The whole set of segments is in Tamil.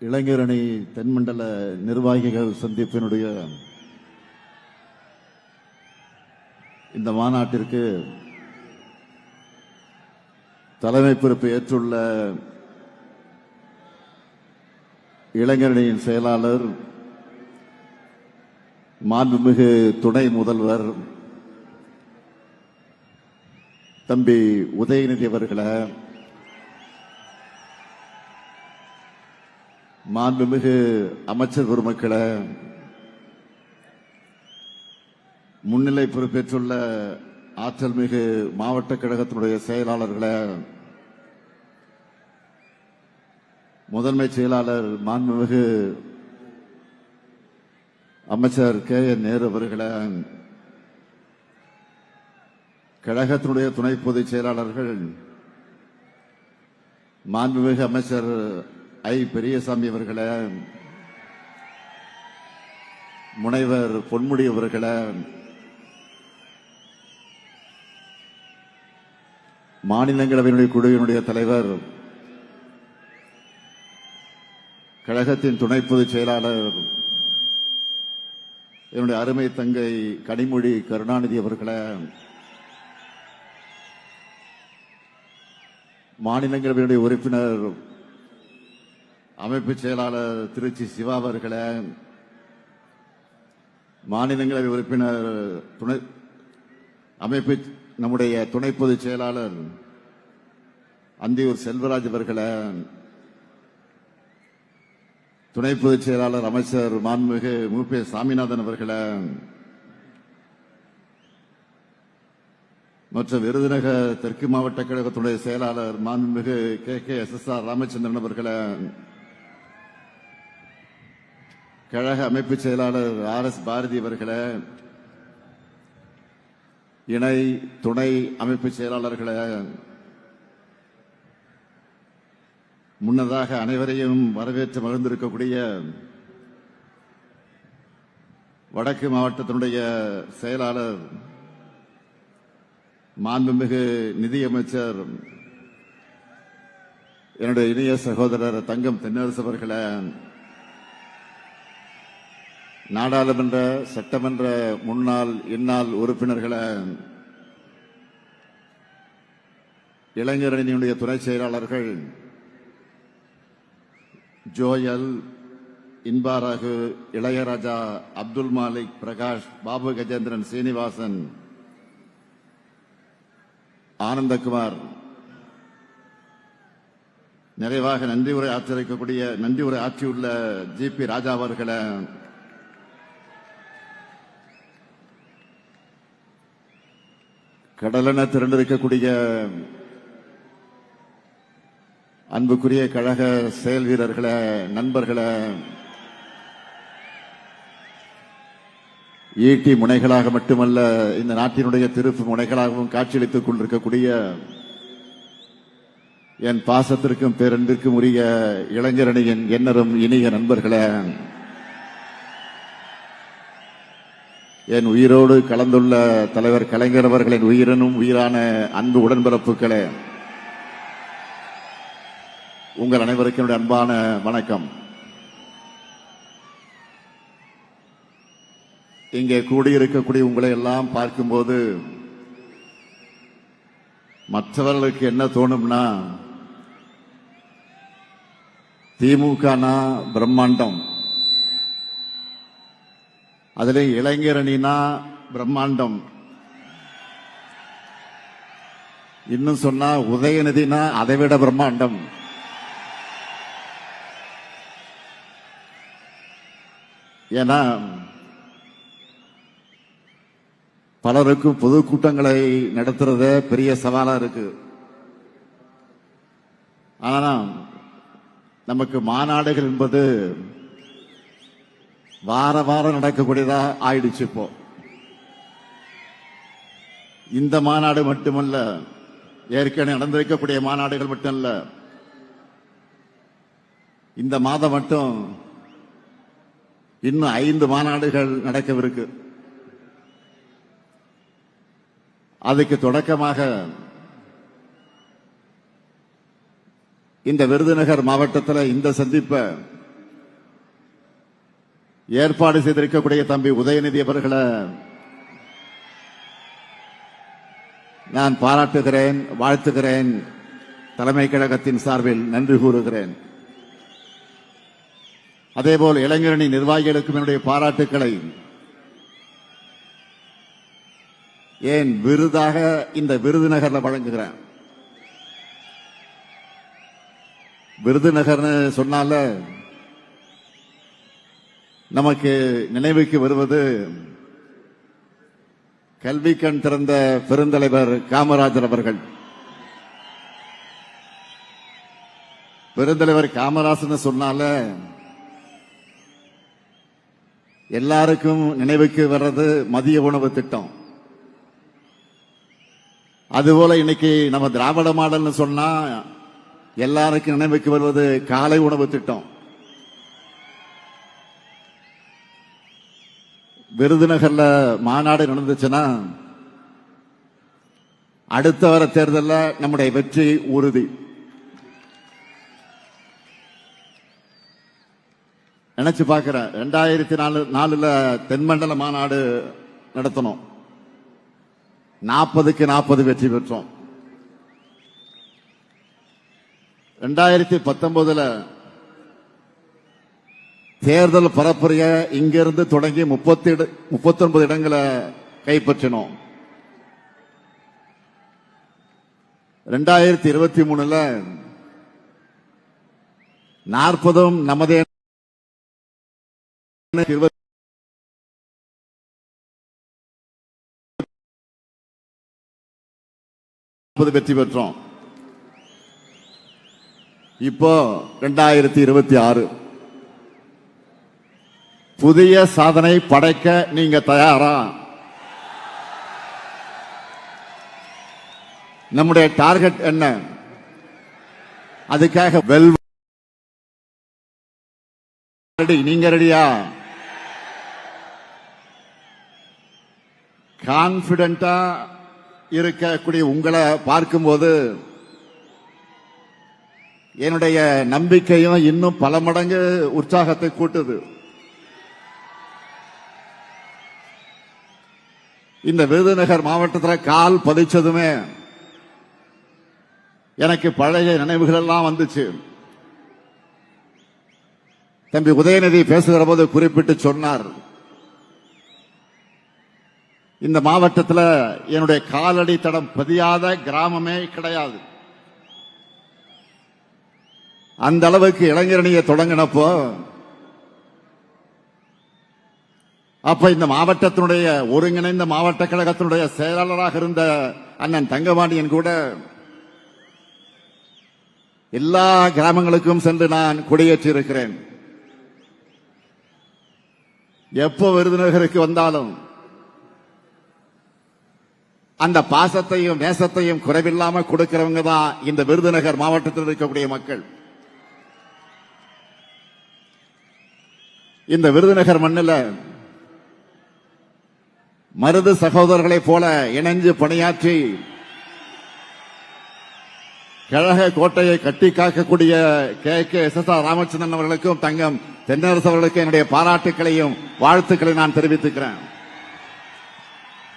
இளைஞரணி தென்மண்டல நிர்வாகிகள் சந்திப்பினுடைய இந்த மாநாட்டிற்கு தலைமை பொறுப்பு ஏற்றுள்ள இளைஞரணியின் செயலாளர் மாண்புமிகு துணை முதல்வர் தம்பி உதயநிதி அவர்களே, மாண்புமிகு அமைச்சர் பெருமக்களே, முன்னிலை பொறுப்பேற்றுள்ள ஆற்றல் மிகு மாவட்ட கழகத்தினுடைய செயலாளர்களே, முதன்மை செயலாளர் மாண்புமிகு அமைச்சர் KN நேரு அவர்களே, கழகத்தினுடைய துணை பொதுச் செயலாளர்கள் மாண்புமிகு அமைச்சர் பெரியசாமி அவர்களே, முனைவர் பொன்முடி அவர்களே, மாநிலங்களவையினுடைய குழுவினுடைய தலைவர், கழகத்தின் துணை பொதுச் செயலாளர் என்னுடைய அருமை தங்கை கனிமொழி கருணாநிதி அவர்களே, மாநிலங்களவையினுடைய உறுப்பினர் அமைப்பு செயலாளர் திருச்சி சிவா அவர்களே, மாநிலங்களவை உறுப்பினர் அமைப்பு நம்முடைய துணை பொதுச் செயலாளர் அந்தியூர் செல்வராஜ் அவர்களே, துணை பொதுச் செயலாளர் அமைச்சர் மாண்புமிகு மு.பி. சாமிநாதன் அவர்களே, மற்றும் விருதுநகர் தெற்கு மாவட்ட கழகத்துடைய செயலாளர் மாண்புமிகு KKSSR ராமச்சந்திரன் அவர்களே, கழக அமைப்பு செயலாளர் RS பாரதி அவர்களே, இணை துணை அமைப்பு செயலாளர்களே, முன்னதாக அனைவரையும் வரவேற்று மகிழ்ந்திருக்கக்கூடிய வடக்கு மாவட்டத்தினுடைய செயலாளர் மாண்புமிகு நிதியமைச்சர் என்னுடைய இனிய சகோதரர் தங்கம் தென்னரசு அவர்களே, நாடாளுமன்ற சட்டமன்ற முன்னாள் இந்நாள் உறுப்பினர்களே, இளைஞரணியினுடைய துணை செயலாளர்கள் ஜோயல், இன்பாராகு, இளையராஜா, அப்துல் மாலிக், பிரகாஷ், பாபு கஜேந்திரன், சீனிவாசன், ஆனந்தகுமார், நிறைவாக நன்றி உரை ஆற்றியுள்ள GP ராஜா அவர்களே, கடலென திரண்டிருக்கக்கூடிய அன்புக்குரிய கழக செயல் வீரர்களே, நண்பர்களே, ஈட்டி முனைகளாக மட்டுமல்ல இந்த நாட்டினுடைய திருப்பு முனைகளாகவும் காட்சியளித்துக் கொண்டிருக்கக்கூடிய என் பாசத்திற்கும் பேரன்பிற்கும் உரிய இளைஞரணியின் எண்ணரும் இனிய நண்பர்களே, என் உயிரோடு கலந்துள்ள தலைவர் கலைஞர் அவர்களின் உயிரினும் உயிரான அன்பு உடன்பிறப்புகளே, உங்கள் அனைவருக்கும் என்னுடைய அன்பான வணக்கம். இங்கே கூடியிருக்கக்கூடிய உங்களை எல்லாம் பார்க்கும்போது மற்றவர்களுக்கு என்ன தோணும்னா, திமுகனா பிரம்மாண்டம், அதிலே இளைஞரணினா பிரம்மாண்டம், இன்னும் சொன்னா உதயநிதினா அதைவிட பிரம்மாண்டம். ஏன்னா பலருக்கும் பொதுக்கூட்டங்களை நடத்துறத பெரிய சவாலா இருக்கு. ஆனா நமக்கு மாநாடுகள் என்பது வார வாரம் நடக்கக்கூடியதா ஆயிடுச்சு. இப்போ இந்த மாநாடு மட்டுமல்ல, ஏற்கனவே நடந்திருக்கக்கூடிய மாநாடுகள் மட்டுமல்ல, இந்த மாதம் மட்டும் இன்னும் 5 மாநாடுகள் நடக்கவிருக்கு. அதுக்கு தொடக்கமாக இந்த விருதுநகர் மாவட்டத்தில் இந்த சந்திப்பை ஏற்பாடு செய்திருக்கக்கூடிய தம்பி உதயநிதி அவர்களை நான் பாராட்டுகிறேன், வாழ்த்துகிறேன். தலைமை கழகத்தின் சார்பில் நன்றி கூறுகிறேன். அதேபோல் இளைஞரணி நிர்வாகிகளுக்கும் என்னுடைய பாராட்டுக்களை ஏன் விருதாக இந்த விருதுநகர்ல வழங்குகிறேன். விருதுநகர்னு சொன்னால நமக்கு நினைவுக்கு வருவது கல்வி கண் திறந்த பெருந்தலைவர் காமராஜர் அவர்கள். பெருந்தலைவர் காமராஜர் சொன்னால எல்லாருக்கும் நினைவுக்கு வர்றது மதிய உணவு திட்டம். அதுபோல இன்னைக்கு நம்ம திராவிட மாடல்னு சொன்னா எல்லாருக்கும் நினைவுக்கு வருவது காலை உணவு திட்டம். விருதுநகர்ல மாநாடு நடந்துச்சுன்னா அடுத்த வர தேர்தலில் நம்முடைய வெற்றி உறுதி. நினைச்சு பார்க்கிறேன். 2004 தென்மண்டல மாநாடு நடத்தணும். 40க்கு 40 வெற்றி பெற்றோம். 2019 தேர்தல் பரப்புரைய இங்கிருந்து தொடங்கி 39 இடங்களை கைப்பற்றினோம். 2023 40 நமதே 20 வெற்றி பெற்றோம். இப்போ 2026 புதிய சாதனை படைக்க நீங்க தயாரா? நம்முடைய டார்கெட் என்ன? அதுக்காக நீங்க ரெடியா? கான்பிடென்டா இருக்கக்கூடிய உங்களை பார்க்கும்போது என்னுடைய நம்பிக்கையும் இன்னும் பல மடங்கு உற்சாகத்தை கூட்டுது. இந்த விருதுநகர் மாவட்டத்தில் கால் பதிச்சதுமே எனக்கு பழைய நினைவுகள் எல்லாம் வந்துச்சு. தம்பி உதயநிதி பேசுகிற போது குறிப்பிட்டு சொன்னார், இந்த மாவட்டத்தில் என்னுடைய காலடி தடம் பதியாத கிராமமே கிடையாது. அந்த அளவுக்கு இளைஞரணியை தொடங்கினப்போ அப்ப இந்த மாவட்டத்தினுடைய ஒருங்கிணைந்த மாவட்ட கழகத்தினுடைய செயலாளராக இருந்த அண்ணன் தங்கபாண்டியன் கூட எல்லா கிராமங்களுக்கும் சென்று நான் கொடியேற்றி இருக்கிறேன். எப்போ விருதுநகருக்கு வந்தாலும் அந்த பாசத்தையும் நேசத்தையும் குறைவில்லாம கொடுக்கிறவங்க தான் இந்த விருதுநகர் மாவட்டத்தில் இருக்கக்கூடிய மக்கள். இந்த விருதுநகர் மண்ணில் மருது சகோதரர்களைப் போல இணைஞ்சு பணியாற்றி கழக கோட்டையை கட்டி காக்கக்கூடிய KK-SSR ராமச்சந்திரன் அவர்களுக்கும் தங்கம் தென்னரசு அவர்களுக்கும் என்னுடைய பாராட்டுக்களையும் வாழ்த்துக்களையும் நான் தெரிவித்துக்கிறேன்.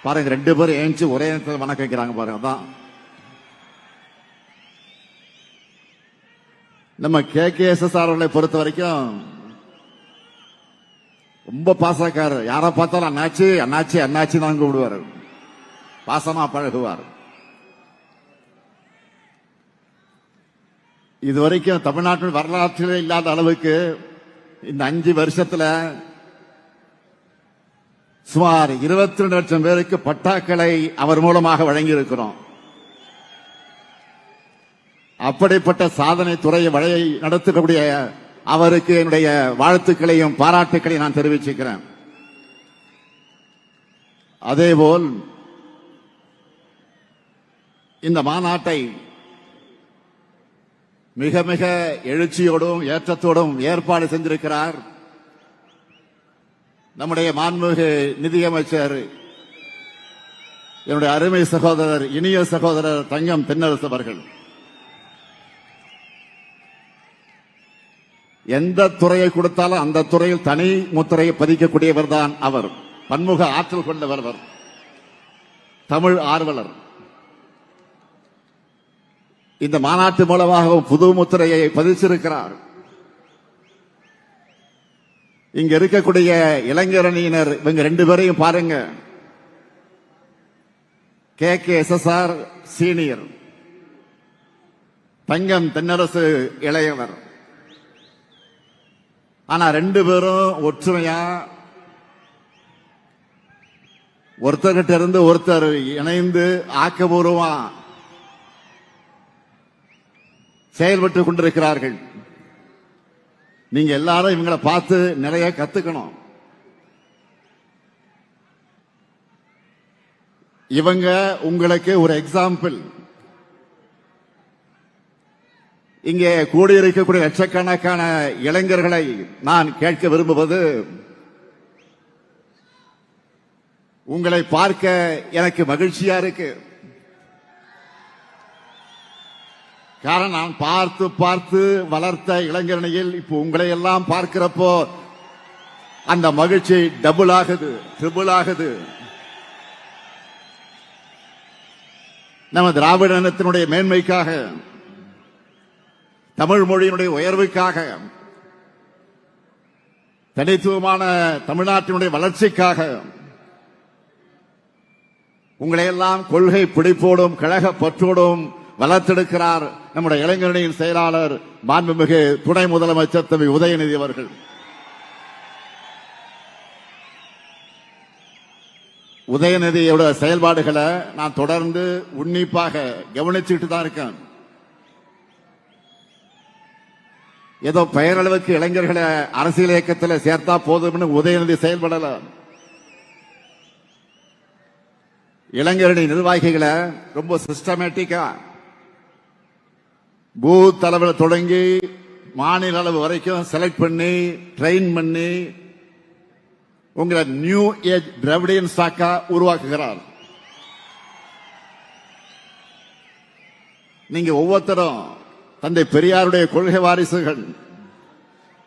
பாருங்க, 2 பேரும் ஏஞ்சி ஒரே நேரத்தில் வணக்கம் வைக்கிறாங்க பாருங்க. அதான் நம்ம KK-SSR அவர்களை பொறுத்த வரைக்கும் ரொம்ப பாசக்காரர். யாரை பார்த்தாலும் அண்ணாச்சி அண்ணாச்சி அண்ணாச்சி தான் கூப்பிடுவார். பாசமா பழகுவார். இதுவரைக்கும் தமிழ்நாட்டின் வரலாற்றில் இல்லாத அளவுக்கு இந்த 5 வருஷத்துல சுமார் 22 லட்சம் பேருக்கு பட்டாக்களை அவர் மூலமாக வழங்கி இருக்கிறோம். அப்படிப்பட்ட சாதனை துறையை நடத்தக்கூடிய அவருக்கு என்னுடைய வாழ்த்துக்களையும் பாராட்டுக்களையும் நான் தெரிவிச்சுக்கிறேன். அதேபோல் இந்த மாநாட்டை மிக மிக எழுச்சியோடும் ஏற்றத்தோடும் ஏற்பாடு செஞ்சிருக்கிறார் நம்முடைய மாண்புமிகு நிதியமைச்சர், என்னுடைய அருமை சகோதரர், இனிய சகோதரர் தங்கம் தென்னரசு அவர்கள். எந்த துறையை கொடுத்தாலும் அந்த துறையில் தனி முத்திரையை பதிக்கக்கூடியவர் தான் அவர். பன்முக ஆற்றல் கொண்டவர் அவர். தமிழ் ஆர்வலர். இந்த மாநாட்டு மூலமாக புது முத்திரையை பதிச்சிருக்கிறார். இங்க இருக்கக்கூடிய இளைஞரணியினர் இவங்க 2 பேரையும் பாருங்க. KKSSR சீனியர், தங்கம் தென்னரசு இளையவர். ஆனா 2 பேரும் ஒற்றுமையா ஒருத்தர்கிட்ட இருந்து ஒருத்தர் இணைந்து ஆக்கபூர்வமா செயல்பட்டு கொண்டிருக்கிறார்கள். நீங்க எல்லாரும் இவங்களை பார்த்து நிறைய கத்துக்கணும். இவங்க உங்களுக்கு ஒரு எக்ஸாம்பிள். இங்கே கூடியிருக்கக்கூடிய லட்சக்கணக்கான இளைஞர்களை நான் கேட்க விரும்புவது, உங்களை பார்க்க எனக்கு மகிழ்ச்சியா இருக்கு. காரணம், நான் பார்த்து பார்த்து வளர்த்த இளைஞரணியில் இப்போ உங்களை எல்லாம் பார்க்கிறப்போ அந்த மகிழ்ச்சி டபுள் ஆகுது, ட்ரிபிள் ஆகுது. நம்ம திராவிட இனத்தினுடைய மேன்மைக்காக, தமிழ் மொழியினுடைய உயர்வுக்காக, தனித்துவமான தமிழ்நாட்டினுடைய வளர்ச்சிக்காக உங்களை எல்லாம் கொள்கை பிடிப்போடும் கழக பற்றோடும் வளர்த்தெடுக்கிறார் நம்முடைய இளைஞரணியின் செயலாளர் மாண்புமிகு துணை முதலமைச்சர் தம்பி உதயநிதி அவர்கள். உதயநிதியோட செயல்பாடுகளை நான் தொடர்ந்து உன்னிப்பாக கவனிச்சுட்டு தான் இருக்கேன். ஏதோ பெயரளவுக்கு இளைஞர்களை அரசியல் இயக்கத்தில் சேர்த்தா போதும்னு உதயநிதி செயல்படல. இளைஞரணி நிர்வாகிகளை ரொம்ப சிஸ்டமேட்டிக்கா பூத் அளவில் தொடங்கி மாநில அளவு வரைக்கும் செலக்ட் பண்ணி ட்ரெயின் பண்ணி உங்களை நியூ ஏஜ் திராவிடியன் ஸ்டாக்கா உருவாக்குகிறார். நீங்க ஒவ்வொருத்தரும் தந்தை பெரியாருடைய கொள்கை வாரிசுகள்,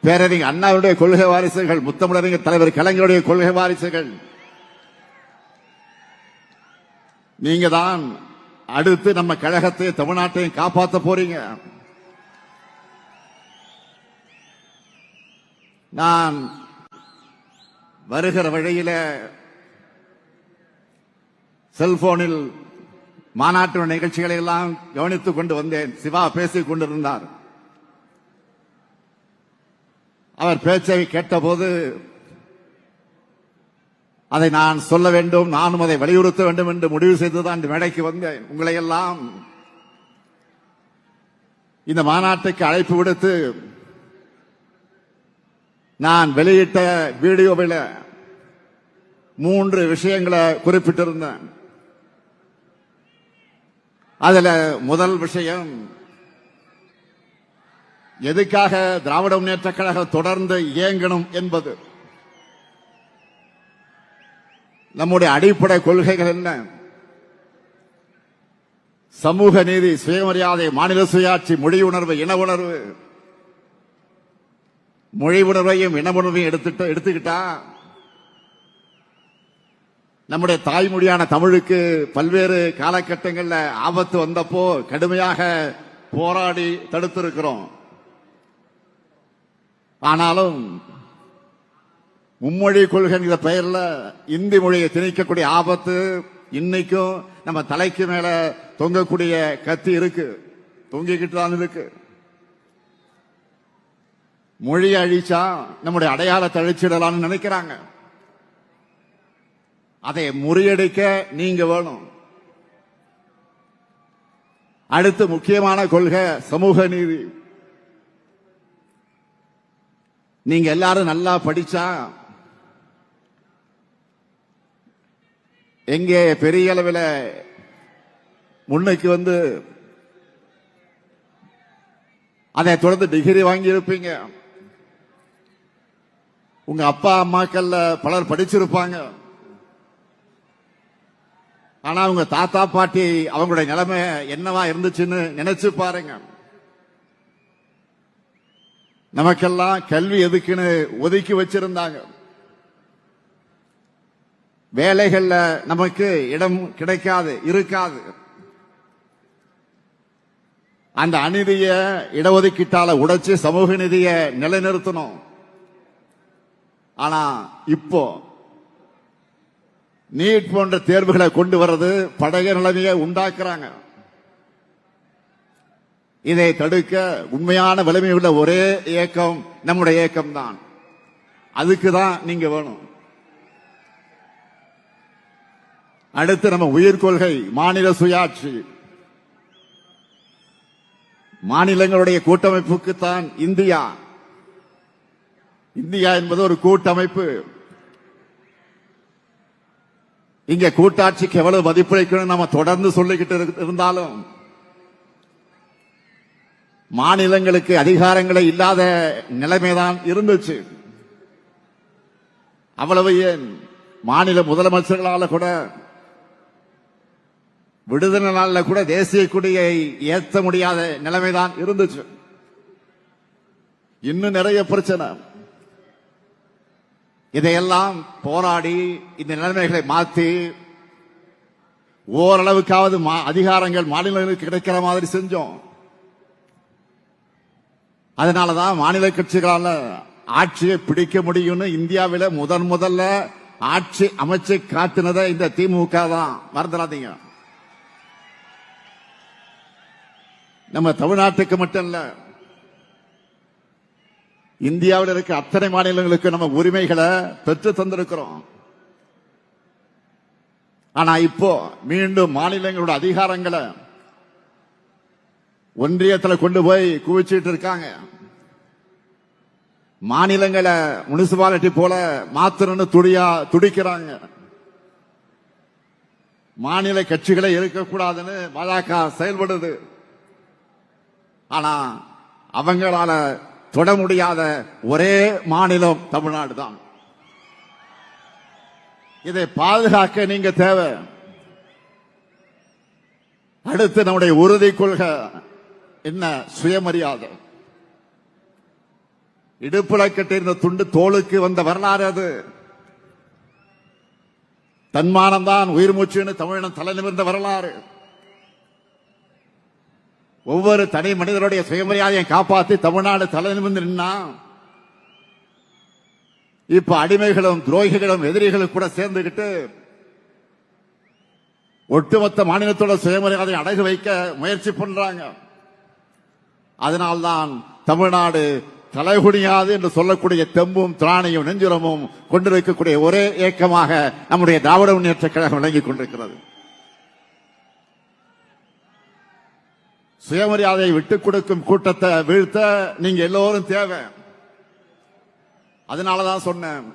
பேரறிஞர் அண்ணாவுடைய கொள்கை வாரிசுகள், முத்தமிழறிஞர் தலைவர் கலைஞருடைய கொள்கை வாரிசுகள். நீங்க தான் அடுத்து நம்ம கழகத்தை தமிழ்நாட்டையும் காப்பாற்ற போறீங்க. நான் வருகிற வழியில செல்போனில் மாநாட்டு நிகழ்ச்சிகளை எல்லாம் கவனித்துக் கொண்டு வந்தேன். சிவா பேசிக் கொண்டிருந்தார். அவர் பேச்சை கேட்டபோது அதை நான் சொல்ல வேண்டும், நானும் அதை வலியுறுத்த வேண்டும் என்று முடிவு செய்துதான் இந்த மேடைக்கு வந்தேன். உங்களை எல்லாம் இந்த மாநாட்டுக்கு அழைப்பு விடுத்து நான் வெளியிட்ட வீடியோவில் 3 விஷயங்களை குறிப்பிட்டிருந்தேன். அதுல முதல் விஷயம், எதுக்காக திராவிட முன்னேற்ற கழகம் தொடர்ந்து இயங்கணும் என்பது. நம்முடைய அடிப்படை கொள்கைகள் என்ன? சமூக நீதி, சுயமரியாதை, மாநில சுயாட்சி, மொழி உணர்வு, இன உணர்வு. மொழி உணர்வையும் இன உணர்வையும் எடுத்துக்கிட்டா நம்முடைய தாய்மொழியான தமிழுக்கு பல்வேறு காலகட்டங்களில் ஆபத்து வந்தப்போ கடுமையாக போராடி தடுத்திருக்கிறோம். ஆனாலும் மும்மொழி கொள்கைங்கிற பெயர்ல இந்தி மொழியை திணிக்கக்கூடிய ஆபத்து இன்னைக்கும் நம்ம தலைக்கு மேல தொங்கக்கூடிய கத்தி இருக்கு, தொங்கிக்கிட்டு தான் இருக்கு. மொழியை அழிச்சா நம்முடைய அடையாளத்தை அழிச்சிடலாம்னு நினைக்கிறாங்க. அதை முறியடிக்க நீங்க வேணும். அடுத்து முக்கியமான கொள்கை சமூக நீதி. நீங்க எல்லாரும் நல்லா படிச்சா எங்கே பெரிய அளவில் முன்னைக்கு வந்து அதை தொடர்ந்து டிகிரி வாங்கி இருப்பீங்க. உங்க அப்பா அம்மாக்கள்ல பலர் படிச்சிருப்பாங்க. ஆனா உங்க தாத்தா பாட்டி அவங்களுடைய நிலைமை என்னவா இருந்துச்சுன்னு நினைச்சு பாருங்க. நமக்கெல்லாம் கல்வி எதுக்குன்னு ஒதுக்கி வச்சிருந்தாங்க. வேலைகள்ல நமக்கு இடம் கிடைக்காது, இருக்காது. அந்த அநீதிய இடஒதுக்கீட்டால உடைச்சு சமூக நீதியை நிலைநிறுத்தணும். ஆனா இப்போ நீட் போன்ற தேர்வுகளை கொண்டு வர்றது பழைய நிலைமையை உண்டாக்குறாங்க. இதை தடுக்க உண்மையான வலிமை உள்ள ஒரே இயக்கம் நம்முடைய இயக்கம் தான். அதுக்கு தான் நீங்க வேணும். அடுத்து நம்ம உயிர் கொள்கை மாநில சுயாட்சி. மாநிலங்களுடைய கூட்டமைப்புக்கு தான் இந்தியா. இந்தியா என்பது ஒரு கூட்டமைப்பு. இங்க கூட்டாட்சிக்கு எவ்வளவு மதிப்பளிக்கணும் நம்ம தொடர்ந்து சொல்லிக்கிட்டு இருந்தாலும் மாநிலங்களுக்கு அதிகாரங்களே இல்லாத நிலைமைதான் இருந்துச்சு. அவ்வளவு ஏன் மாநில முதலமைச்சர்களால கூட விடுதலை நாளில் கூட தேசிய கொடியை ஏற்ற முடியாத நிலைமைதான் இருந்துச்சு. இன்னும் நிறைய பிரச்சனை. இதையெல்லாம் போராடி இந்த நிலைமைகளை மாற்றி ஓரளவுக்காவது அதிகாரங்கள் மாநிலங்களுக்கு கிடைக்கிற மாதிரி செஞ்சோம். அதனாலதான் மாநில கட்சிகளால ஆட்சியை பிடிக்க முடியும்னு இந்தியாவில முதல்ல ஆட்சி அமைச்சு காட்டினதை இந்த திமுக தான். மறந்துடாதீங்க. நம்ம தமிழ்நாட்டுக்கு மட்டும் இல்ல, இந்தியாவில் இருக்க அத்தனை மாநிலங்களுக்கு நம்ம உரிமைகளை பெற்று தந்திருக்கிறோம். ஆனா இப்போ மீண்டும் மாநிலங்களோட அதிகாரங்களை ஒன்றியத்தில் கொண்டு போய் குவிச்சிட்டு இருக்காங்க. மாநிலங்களை முனிசிபாலிட்டி போல மாத்திரன்னு துடிக்கிறாங்க. மாநில கட்சிகளே இருக்கக்கூடாதுன்னு பாஜக செயல்படுது. ஆனா அவங்களால தொட முடியாத ஒரே மாநிலம் தமிழ்நாடு தான். இதை பாதுகாக்க நீங்க தேவை. அடுத்து நம்முடைய உறுதி கொள்கை என்ன? சுயமரியாதை. இடுப்புல கட்டியிருந்த துண்டு தோளுக்கு வந்த வரலாறு அது. தன்மானம் தான் உயிர் மூச்சுன்னு தமிழினம் தலை நிமிர்ந்த வரலாறு. ஒவ்வொரு தனி மனிதனுடைய சுயமரியாதையை காப்பாற்றி தமிழ்நாடு தலை நிமிர்ந்து நின்னா இப்ப அடிமைகளும் துரோகிகளும் எதிரிகளும் கூட சேர்ந்துகிட்டு ஒட்டுமொத்த மாநிலத்தோட சுயமரியாதையை அடகு வைக்க முயற்சி பண்றாங்க. அதனால்தான் தமிழ்நாடு தலைகுனியாது என்று சொல்லக்கூடிய தெம்பும் திராணியும் நெஞ்சுரமும் கொண்டிருக்கக்கூடிய ஒரே இயக்கமாக நம்முடைய திராவிட முன்னேற்ற கழகம் விளங்கிக் கொண்டிருக்கிறது. சுயமரியாதையை விட்டுக் கொடுக்கும் கூட்டத்தை வீழ்த்த நீங்க எல்லோரும் தேவை. அதனாலதான் சொன்னேன்,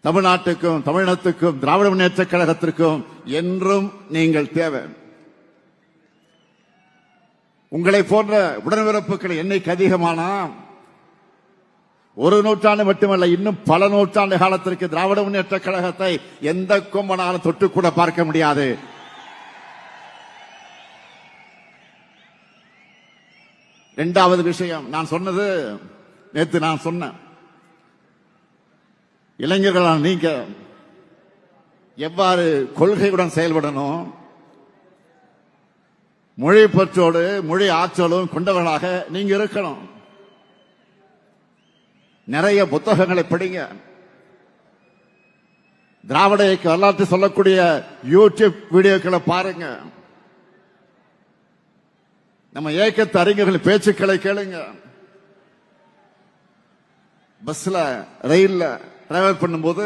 தமிழ்நாட்டுக்கும் தமிழினத்துக்கும் திராவிட முன்னேற்ற கழகத்திற்கும் என்றும் நீங்கள் தேவை. உங்களை போன்ற உடன்பிறப்புகள் எண்ணிக்கை அதிகமானா ஒரு நூற்றாண்டு மட்டுமல்ல, இன்னும் பல நூற்றாண்டு காலத்திற்கு திராவிட முன்னேற்ற கழகத்தை எந்த கொம்பனாலும் தொட்டுக்கூட பார்க்க முடியாது. இரண்டாவது விஷயம், நான் சொன்னது நேற்று நான் சொன்னேன், இளைஞர்களால் நீங்க எவ்வாறு கொள்கையுடன் செயல்படணும், மொழி பற்றோடு மொழி ஆற்றலும் கொண்டவர்களாக நீங்க இருக்கணும். நிறைய புத்தகங்களை படிங்க. திராவிட இயக்க வரலாற்று சொல்லக்கூடிய யூடியூப் வீடியோக்களை பாருங்க. நம்ம இயக்கத்து அறிஞர்கள் பேச்சுக்களை கேளுங்க. பஸ்ல ரயில்ல டிராவல் பண்ணும்போது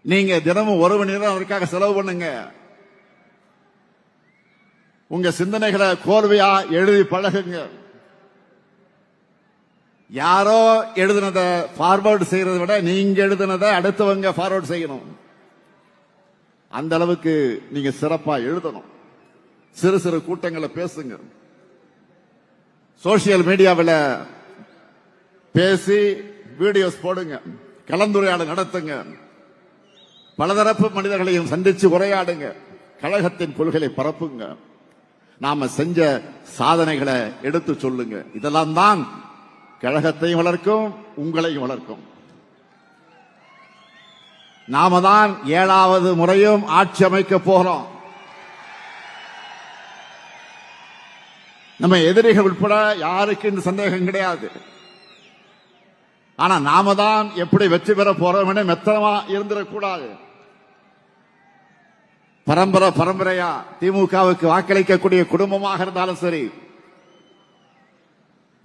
நீங்க தினமும் ஒரு மணி நேரம் அதற்காக செலவு பண்ணுங்க. உங்க சிந்தனைகளை கோர்வையா எழுதி பழகுங்க. யாரோ எழுதுனதை ஃபார்வர்டு செய்யறதை விட நீங்க எழுதுனதை அடுத்தவங்க ஃபார்வர்டு செய்யணும். அந்த அளவுக்கு நீங்க சிறப்பா எழுதணும். சிறு சிறு கூட்டங்களை பேசுங்க. சோசியல் மீடியாவில் பேசி வீடியோஸ் போடுங்க. கலந்துரையாடல் நடத்துங்க. பலதரப்பு மனிதர்களையும் சந்திச்சு உரையாடுங்க. கழகத்தின் கொள்கையை பரப்புங்க. நாம செஞ்ச சாதனைகளை எடுத்து சொல்லுங்க. இதெல்லாம் தான் கழகத்தையும் வளர்க்கும், உங்களையும் வளர்க்கும். நாம தான் 7வது முறையும் ஆட்சி அமைக்க போறோம். நம்ம எதிரிகள் உட்பட யாருக்கு இந்த சந்தேகம் கிடையாது. ஆனா நாம தான் எப்படி வெற்றி பெற போறோம் மெத்தனமா இருந்துடக்கூடாது. பரம்பரையா திமுகவுக்கு வாக்களிக்கக்கூடிய குடும்பமாக இருந்தாலும் சரி,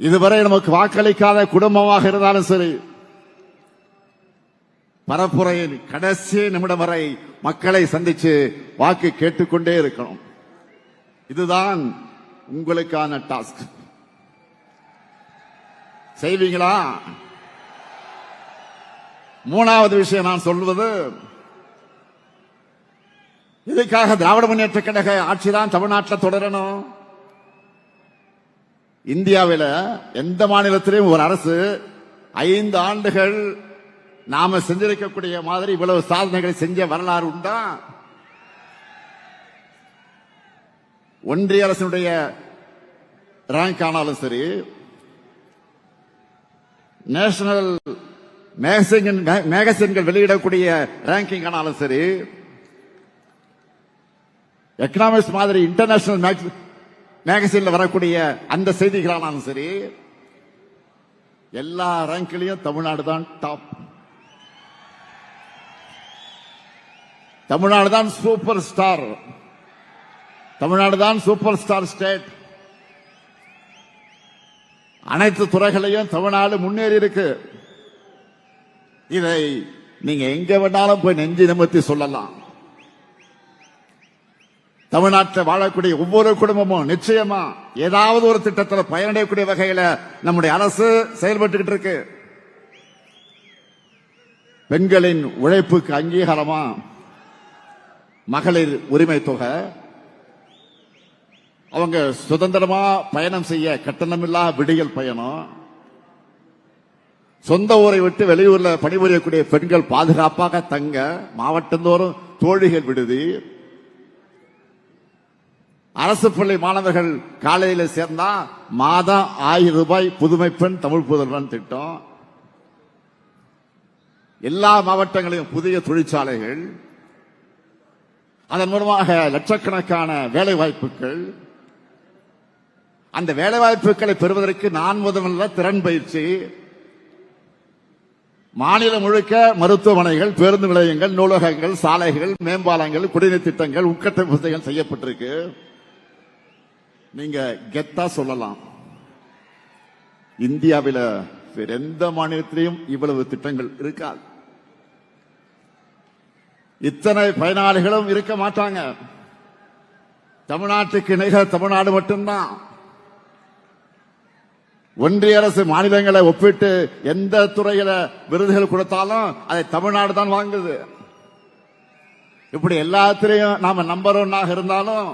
இதுவரை நமக்கு வாக்களிக்காத குடும்பமாக இருந்தாலும் சரி, பரப்புரையின் கடைசி நிமிடம் வரை மக்களை சந்திச்சு வாக்கு கேட்டுக்கொண்டே இருக்கணும். இதுதான் உங்களுக்கான டாஸ்க். செய்வீங்களா? 3வது விஷயம் நான் சொல்வது, இதுக்காக திராவிட முன்னேற்ற கழக ஆட்சிதான் தமிழ்நாட்டில் தொடரணும். இந்தியாவில் எந்த மாநிலத்திலும் ஒரு அரசு 5 ஆண்டுகள் நாம செஞ்சிருக்கக்கூடிய மாதிரி இவ்வளவு சாதனைகளை செஞ்ச வரலாறு உண்டா? ஒன்றிய அரசினுடைய ரேங்க் ஆனாலும் சரி, நேஷனல் மேகசின்கள் வெளியிடக்கூடிய ரேங்கிங் ஆனாலும் சரி, எக்கனாமிக்ஸ் மாதிரி இன்டர்நேஷனல் மேகசின்ல வரக்கூடிய அந்த செய்திகளானாலும் சரி, எல்லா ரேங்க்லயும் தமிழ்நாடு தான் டாப். தமிழ்நாடு தான் சூப்பர் ஸ்டார். தமிழ்நாடு தான் சூப்பர் ஸ்டார் ஸ்டேட். அனைத்து துறைகளையும் தமிழ்நாடு முன்னேறி இருக்கு. இதை நீங்க எங்க வேணாலும் போய் நெஞ்சு நிமிர்த்தி சொல்லலாம். தமிழ்நாட்டில் வாழக்கூடிய ஒவ்வொரு குடும்பமும் நிச்சயமா ஏதாவது ஒரு திட்டத்தில் பயனடையக்கூடிய வகையில நம்முடைய அரசு செயல்பட்டு இருக்கு. பெண்களின் உழைப்புக்கு அங்கீகாரமா மகளிர் உரிமை தொகை, அவங்க சுதந்திரமா பயணம் செய்ய கட்டணமில்லா விடியல் பயணம், சொந்த ஊரை விட்டு வெளியூர்ல பணிபுரியக்கூடிய பெண்கள் பாதுகாப்பாக தங்க மாவட்டந்தோறும் தோழிகள் விடுதி, அரசு பள்ளி மாணவர்கள் காலையில் சேர்ந்தா மாதம் 1000 ரூபாய் புதுமை பெண் தமிழ் புதல்வன் திட்டம், எல்லா மாவட்டங்களிலும் புதிய தொழிற்சாலைகள், அதன் மூலமாக லட்சக்கணக்கான வேலை வாய்ப்புகள். அந்த வேலை வாய்ப்புகளை பெறுவதற்கு 4 முதல்ல திறன் பயிற்சி, மாநிலம் முழுக்க மருத்துவமனைகள், பேருந்து நிலையங்கள், நூலகங்கள், சாலைகள், மேம்பாலங்கள், குடிநீர் திட்டங்கள், உட்கட்டமைப்பு வசதிகள் செய்யப்பட்டிருக்கு. நீங்க கெத்தா சொல்லலாம், இந்தியாவில் வேற எந்த மாநிலத்திலையும் இவ்வளவு திட்டங்கள் இருக்காது. இத்தனை பயனாளிகளும் இருக்க மாட்டாங்க. தமிழ்நாட்டுக்கு நிகர் தமிழ்நாடு மட்டும்தான். ஒன்றிய அரசு மாநிலங்களை ஒப்பிட்டு எந்த துறையில விருதுகள் கொடுத்தாலும் அதை தமிழ்நாடு தான் வாங்குது. இப்படி எல்லாத்திலையும் நாம நம்பர் 1 இருந்தாலும்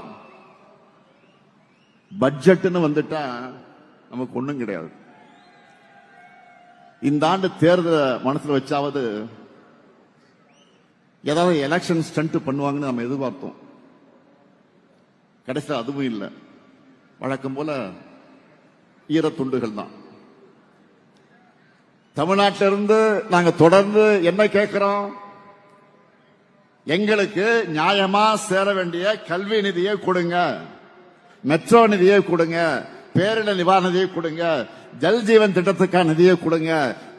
பட்ஜெட்னு வந்துட்டா நமக்கு ஒண்ணும் கிடையாது. இந்த ஆண்டு தேர்தலை மனசுல வச்சாவது ஏதாவது எலெக்ஷன் ஸ்டண்ட் பண்ணுவாங்கன்னு நம்ம எதிர்பார்த்தோம். கடைசியில் அதுவும் இல்லை. வழக்கம் போல ஈரத்துண்டுகள் தான். தமிழ்நாட்டிலிருந்து நாங்க தொடர்ந்து என்ன கேட்கிறோம்? எங்களுக்கு நியாயமா சேர வேண்டிய கல்வி நிதியை கொடுங்க, மெட்ரோ நிதியை கொடுங்க, பேரிடர் நிவாரண நிதியை கொடுங்க, ஜல் ஜீவன் திட்டத்துக்கான நிதியை கொடுங்க,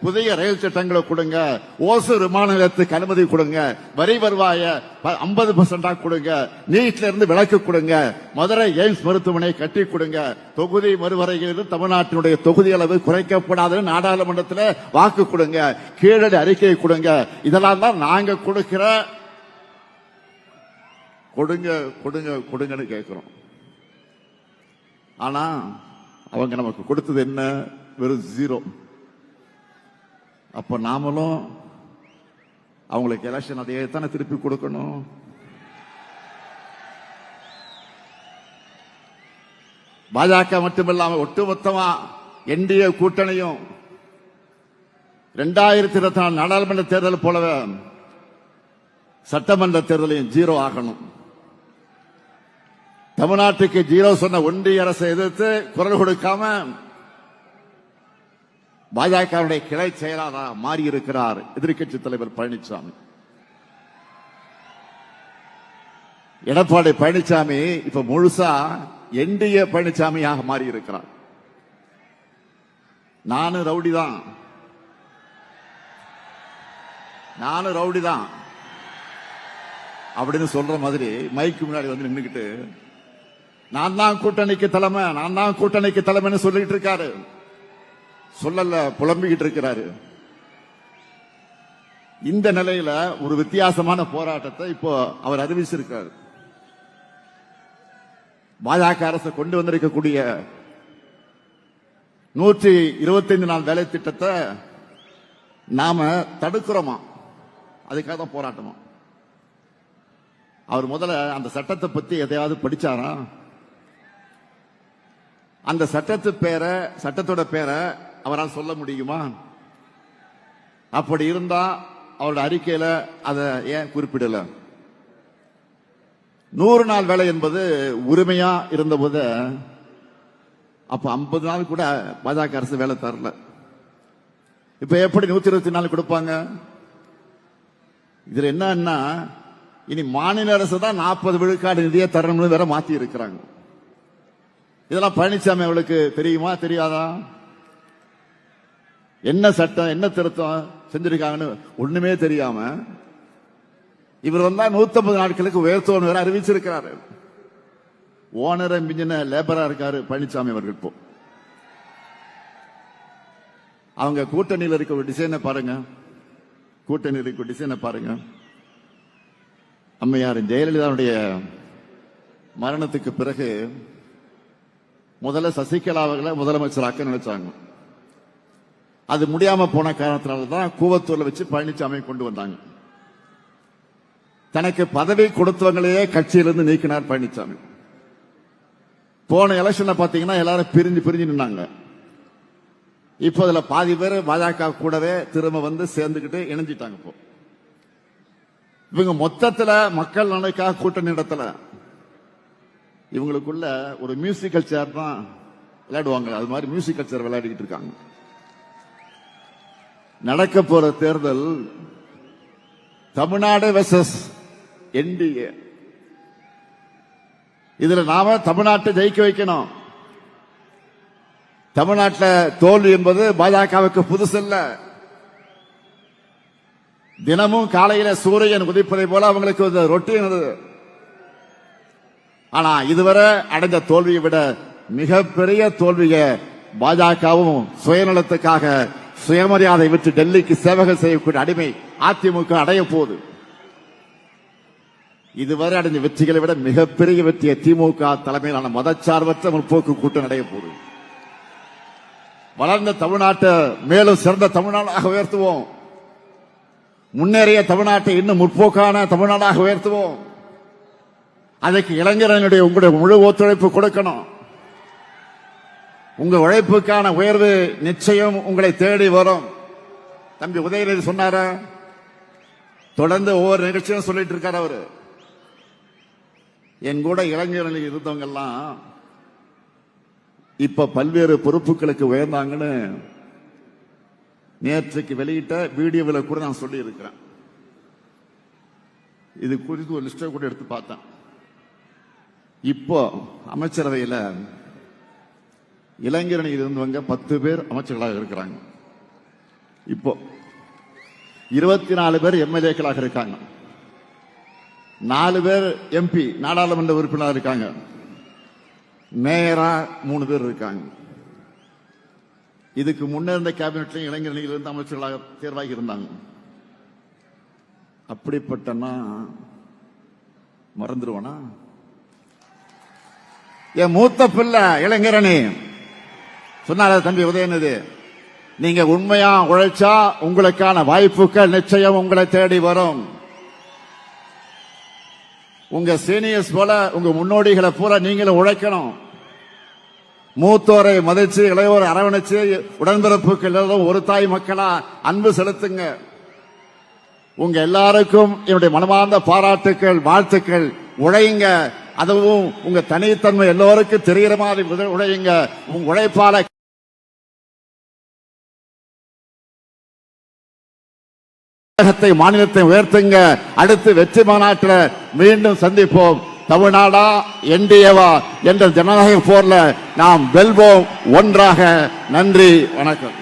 புதிய ரயில் திட்டங்களை கொடுங்க, ஓசூர் விமான நிலையத்துக்கு அனுமதி கொடுங்க, வரி வருவாய 50% கொடுங்க, நீட்ல இருந்து விலக்கு கொடுங்க, மதுரை எய்ம்ஸ் மருத்துவமனை கட்டி கொடுங்க, தொகுதி மறுவரையில் தமிழ்நாட்டினுடைய தொகுதி அளவு குறைக்கப்படாத நாடாளுமன்றத்தில் வாக்கு கொடுங்க, கீழடி அறிக்கையை கொடுங்க. இதெல்லாம் தான் நாங்க கொடுக்கிற கொடுங்க கொடுங்க கொடுங்கன்னு கேட்கிறோம். ஆனா அவங்க நமக்கு கொடுத்தது என்ன? வெறும் 0. அப்ப நாமளும் அவங்களுக்கு எலெக்ஷன் அதையே தானே திருப்பி கொடுக்கணும். பாஜக மட்டுமில்லாம ஒட்டுமொத்தமா என்டிஏ கூட்டணியும் 2024 நாடாளுமன்ற தேர்தல் போலவே சட்டமன்ற தேர்தலையும் 0 ஆகணும். தமிழ்நாட்டுக்கு ஜீரோ சொன்ன ஒன்றிய அரசை எதிர்த்து குரல் கொடுக்காம பாஜகவுடைய கிளை செயலாளராக மாறி இருக்கிறார் எதிர்க்கட்சி தலைவர் பழனிசாமி. எடப்பாடி பழனிசாமி இப்ப முழுசா என்டிஏ பழனிசாமியாக மாறி இருக்கிறார். நானும் ரவுடி தான் அப்படின்னு சொல்ற மாதிரி மைக்கு முன்னாடி வந்து நின்னுக்கிட்டு நான் தான் கூட்டணிக்கு தலைமைன்னு சொல்லிட்டு இருக்காரு. சொல்லல, புலம்பிக்கிட்டு இருக்கிறாரு. இந்த நிலையில ஒரு வித்தியாசமான போராட்டத்தை இப்போ அவர் அறிவிச்சிருக்காரு. பாஜக அரசு கொண்டு வந்திருக்கக்கூடிய 125 நாள் வேலை திட்டத்தை நாம தடுக்கிறோமா, அதுக்காக தான் போராட்டமா. அவர் முதல்ல அந்த சட்டத்தை பத்தி எதையாவது படிச்சாரா? அந்த சட்டத்தோட பேரை அவரால் சொல்ல முடியுமா? அப்படி இருந்தா அவருடைய அறிக்கையில அதை ஏன் குறிப்பிடல? 100 நாள் வேலை என்பது உரிமையா இருந்தபோது அப்ப 50 நாள் கூட பாஜக அரசு வேலை தரல. இப்ப எப்படி 124 நாள் கொடுப்பாங்க? இதுல என்னன்னா இனி மாநில அரசு தான் 40 விழுக்காடு நிதியை தரணும்னு வேற மாத்தி இருக்கிறாங்க. இதெல்லாம் பழனிசாமி அவளுக்கு தெரியுமா தெரியாதா? என்ன சட்டம் என்ன திருத்தம் செஞ்சிருக்காங்கன்னு ஒண்ணுமே தெரியாம இவர் வந்தா 150 நாட்களுக்கு உயர்த்துவோம் வேற அறிவிச்சிருக்கிறாரு. ஓனரை மிஞ்சின லேபரா இருக்காரு பழனிசாமி அவர்கள். இப்போ அவங்க கூட்டணியில் இருக்க ஒரு டிசைனை பாருங்க. அம்மையார் ஜெயலலிதாவுடைய மரணத்துக்கு பிறகு முதல்ல சசிகலா அவர்களை முதலமைச்சராக்க நினைச்சாங்க. அது முடியாம போன காரணத்தினால்தான் கூவத்தூர்ல வச்சு பழனிசாமி கொண்டு வந்தாங்க. தனக்கு பதவி கொடுத்தவங்களையே கட்சியிலிருந்து நீக்கினார் பழனிசாமி. போன எலெக்ஷன்ல பாத்தீங்கன்னா எல்லாரும் பிரிஞ்சு நின்னாங்க. இப்ப அதுல பாதி பேர் பாஜக கூடவே திரும்ப வந்து சேர்ந்துகிட்டு இணைஞ்சிட்டாங்க. இப்போ இவங்க மொத்தத்துல மக்கள் நலனுக்காக கூட்டணி நடத்தல. இவங்களுக்குள்ள ஒரு மியூசிக்கல் சேர் தான் விளையாடுவாங்க. அது மாதிரி மியூசிக்கல் சேர் விளையாடிக்கிட்டு இருக்காங்க. நடக்க போற தேர்தல் தமிழ்நாடு வெர்சஸ் என்டிஏ. இதுல நாம தமிழ்நாட்டை ஜெயிக்க வைக்கணும். தமிழ்நாட்டில் தோல்வி என்பது பாஜகவுக்கு புதுசு இல்ல. தினமும் காலையில சூரியன் உதிப்பதை போல அவங்களுக்கு ரொட்டீன். ஆனா இதுவரை அடைந்த தோல்வியை விட மிகப்பெரிய தோல்வியை பாஜகவும் சுயநலத்துக்காக சுயமரியாதை விட்டு டெல்லிக்கு சேவைகள் செய்யக்கூடிய அடிமை அதிமுக அடைய போகுது. இதுவரை அடைந்த வெற்றிகளை விட மிகப்பெரிய வெற்றியை திமுக தலைமையிலான மதச்சார்பற்ற முற்போக்கு கூட்டணி அடைய போகுது. வளர்ந்த தமிழ்நாட்டை மேலும் சிறந்த தமிழ்நாடாக உயர்த்துவோம். முன்னேறிய தமிழ்நாட்டை இன்னும் முற்போக்கான தமிழ்நாடாக உயர்த்துவோம். அதற்கு இளைஞர்களுடைய உங்களுடைய முழு ஒத்துழைப்பு கொடுக்கணும். உங்க உழைப்புக்கான உயர்வு நிச்சயம் உங்களை தேடி வரும். தம்பி உதயநிதி சொன்னார, தொடர்ந்து ஒவ்வொரு நிகழ்ச்சியும் சொல்லிட்டு இருக்காரு அவரு. என் கூட இளைஞர்கள் இருந்தவங்க எல்லாம் இப்ப பல்வேறு பொறுப்புகளுக்கு உயர்ந்தாங்கன்னு நேற்றுக்கு வெளியிட்ட வீடியோவில் கூட நான் சொல்லி இருக்கிறேன். இது குறித்து ஒரு லிஸ்டை கூட எடுத்து பார்த்தேன். இப்போ அமைச்சரவையில் இளைஞரணியில் இருந்தவங்க 10 பேர் அமைச்சர்களாக இருக்கிறாங்க. இப்போ 24 பேர் எம்எல்ஏக்களாக இருக்காங்க. 4 பேர் எம்பி நாடாளுமன்ற உறுப்பினராக இருக்காங்க. மேயரா 3 பேர் இருக்காங்க. இதுக்கு முன்னர் இருந்த கேபினெட்லையும் இளைஞரணியில் இருந்து அமைச்சர்களாக தேர்வாகி இருந்தாங்க. அப்படிப்பட்டனா மறந்துடுவானா? என் மூத்த பிள்ளை இளைஞரணி சொன்னார தம்பி உதயநிதி, நீங்க உண்மையா உழைச்சா உங்களுக்கான வாய்ப்புகள் நிச்சயம் உங்களை தேடி வரும். உங்க சீனியர்ஸ் போல உங்க முன்னோடிகளை போல நீங்களும் உழைக்கணும். மூத்தோரை மதிச்சு இளையோரை அரவணைச்சு உடன்பிறப்புக்கு எல்லாரும் ஒரு தாய் மக்களா அன்பு செலுத்துங்க. உங்க எல்லாருக்கும் என்னுடைய மனமார்ந்த பாராட்டுக்கள், வாழ்த்துக்கள். உழைங்க, அதுவும் உங்க தனித்தன்மை எல்லோருக்கும் தெரிகிற மாதிரி உழையுங்க. உங்க உழைப்பால மாநிலத்தை உயர்த்துங்க. அடுத்து வெற்றி மாநாட்டில் மீண்டும் சந்திப்போம். தமிழ்நாடா என்டிஏவா என்ற ஜனநாயக போர்ல நாம் வெல்வோம் ஒன்றாக. நன்றி, வணக்கம்.